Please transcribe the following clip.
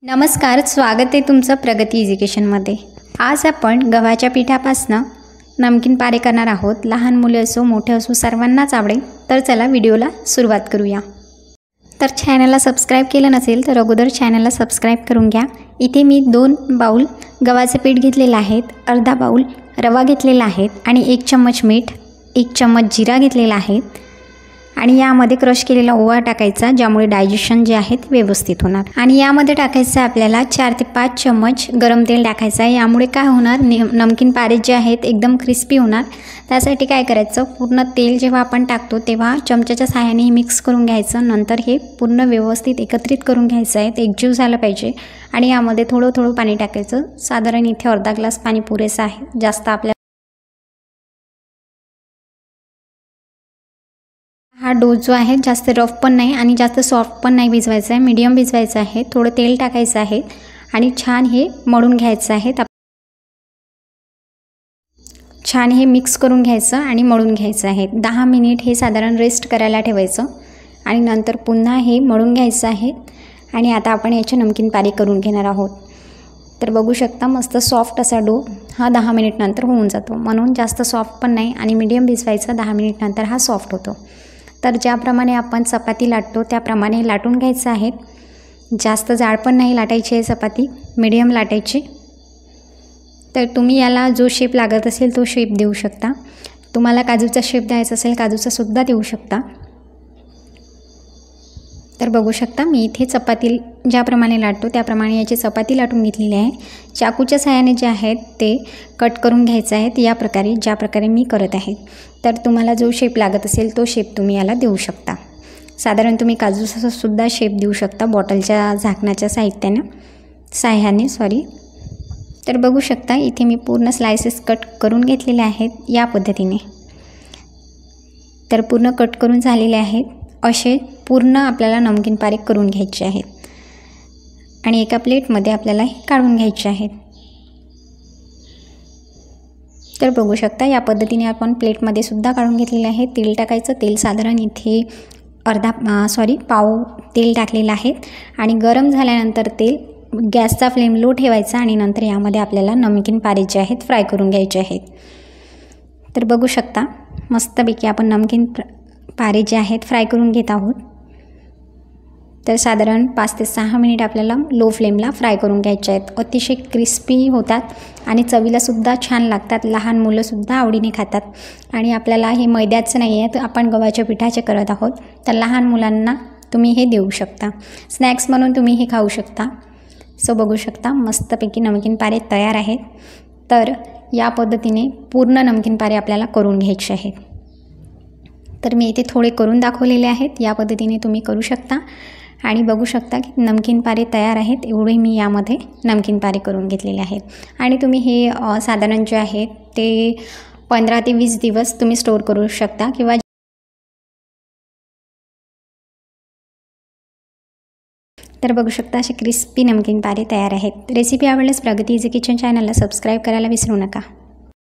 नमस्कार, स्वागत आहे तुमचं प्रगती एज्युकेशनमध्ये। आज आपण गव्हाच्या पिठापासून नमकीन पारे करणार आहोत। लहान मुले असो मोठे असो सर्वांनाच आवडेल। तर चला व्हिडिओला सुरुवात करूया। तर चॅनलला सबस्क्राइब केलं नसेल तर अगोदर चॅनलला सबस्क्राइब करून घ्या। इथे मी 2 बाउल गव्हाचे पीठ घेतलेले आहेत, अर्धा बाउल रवा घेतलेला आहे आणि 1 चम्मच मीठ, 1 चम्मच जिरा घेतलेला आहे आणि यामध्ये क्रश केलेला ओवा टाकायचा, ज्यामुळे डायजेशन जे आहे ते व्यवस्थित होणार। आणि यामध्ये टाकायचं आपल्याला 4 ते 5 चम्मच गरम तेल टाकायचं आहे। यामुळे काय होणार, नमकीन पारे जे आहेत एकदम क्रिस्पी होणार। त्यासाठी काय करायचं, पूर्ण तेल जेव्हा आपण टाकतो तेव्हा चमच्याच्या सहाय्याने मिक्स करून घ्यायचं। नंतर हे पूर्ण व्यवस्थित एकत्रित करून घ्यायचं आहे, ते एकजीव झालं पाहिजे। आणि यामध्ये थोडं थोडं पाणी टाकायचं, साधारण इथे अर्धा ग्लास पाणी पुरेसं आहे, जास्त आपल्या हा डो जो आहे जास्त रफ पण नाही आणि जास्त सॉफ्ट पण नाही भिजवायचा आहे, मीडियम भिजवायचा आहे। थोडं तेल टाकायचं आहे आणि छान हे मळून घ्यायचं आहे। छान हे मिक्स करून घ्यायचं आणि मळून घ्यायचं आहे। 10 मिनिट हे साधारण रेस्ट करायला ठेवायचं आणि नंतर पुन्हा हे मळून घ्यायचं आहे। आणि आता आपण याचे नमकीन पारे करून घेणार आहोत। तर बघू शकता मस्त सॉफ्ट असा डो हा 10 मिनिट नंतर होऊन जातो। म्हणून जास्त सॉफ्ट पण नाही आणि मीडियम भिजवायचा, 10 मिनिट नंतर हा सॉफ्ट होतो। तर ज्याप्रमाणे आपण चपाती लाटतो त्याप्रमाणे लाटून घ्यायचं आहे। जास्त जाड पण नाही लाटायची आहे चपाती, मीडियम लाटायची। तर तुम्ही याला जो शेप लागत असेल तो शेप देऊ शकता। तुम्हाला काजूचा शेप द्यायचा असेल काजूचा सुद्धा देऊ शकता। तर बघू शकता मी इथे चपाती ज्याप्रमाणे लाटतो त्याप्रमाणे याची चपाती लाटून घेतलेली आहे। चाकूच्या सहाय्याने जे आहेत ते कट करून घ्यायचे आहेत, या प्रकारे ज्या प्रकारे मी करत आहे। तर तुम्हाला जो शेप लागत असेल तो शेप तुम्ही याला देऊ शकता। साधारण तुम्ही काजूचा सुद्धा शेप देऊ शकता बॉटलच्या झाकणाच्या सहाय्याने तर बघू शकता इथे मी पूर्ण स्लाइसेस कट करून घेतलेले आहेत या पद्धतीने। तर पूर्ण कट करून झालेले आहेत, असे पूर्ण आपल्याला नमकीन पारे करून घ्यायचे आहेत आणि एका प्लेटमध्ये आपल्याला हे काढून घ्यायचे आहेत। तर बघू शकता या पद्धतीने आपण प्लेटमध्ये सुद्धा काढून घेतलेले आहे। तेल टाकायचं, तेल साधारण इथे पाव तेल टाकलेलं आहे आणि गरम झाल्यानंतर तेल गॅसचा फ्लेम लो ठेवायचा आणि नंतर यामध्ये आपल्याला नमकीन पारे जे आहेत फ्राय करून घ्यायचे आहेत। तर बघू शकता मस्तपैकी आपण नमकीन पारे जे आहेत फ्राय करून घेत आहोत। तर साधारण 5 ते 6 मिनिट आपल्याला लो फ्लेमला फ्राय करून घ्यायचे आहेत। अतिशय क्रिस्पी होतात आणि चवीलासुद्धा छान लागतात, लहान मुलंसुद्धा आवडीने खातात। आणि आपल्याला हे मैद्याचं नाही आहे, तर आपण गव्हाच्या पिठाचे करत आहोत, तर लहान मुलांना तुम्ही हे देऊ शकता, स्नॅक्स म्हणून तुम्ही हे खाऊ शकता। सो बघू शकता मस्तपैकी नमकीन पारे तयार आहेत। तर या पद्धतीने पूर्ण नमकीन पारे आपल्याला करून घ्यायचे आहेत। तर मी इथे थोडे करून दाखवलेले आहेत, या पद्धतीने तुम्ही करू शकता आणि बघू शकता की नमकीन पारे तयार आहेत। एवढे मी यामध्ये नमकीन पारे करून घेतलेले आहेत आणि तुम्ही हे साधारण जे आहे ते 15 ते 20 दिवस तुम्ही स्टोर करू शकता किंवा तर बघू शकता असे क्रिस्पी नमकीन पारे तयार आहेत। रेसिपी आवडल्यास प्रगती इझी किचन चॅनलला सबस्क्राईब करायला विसरू नका।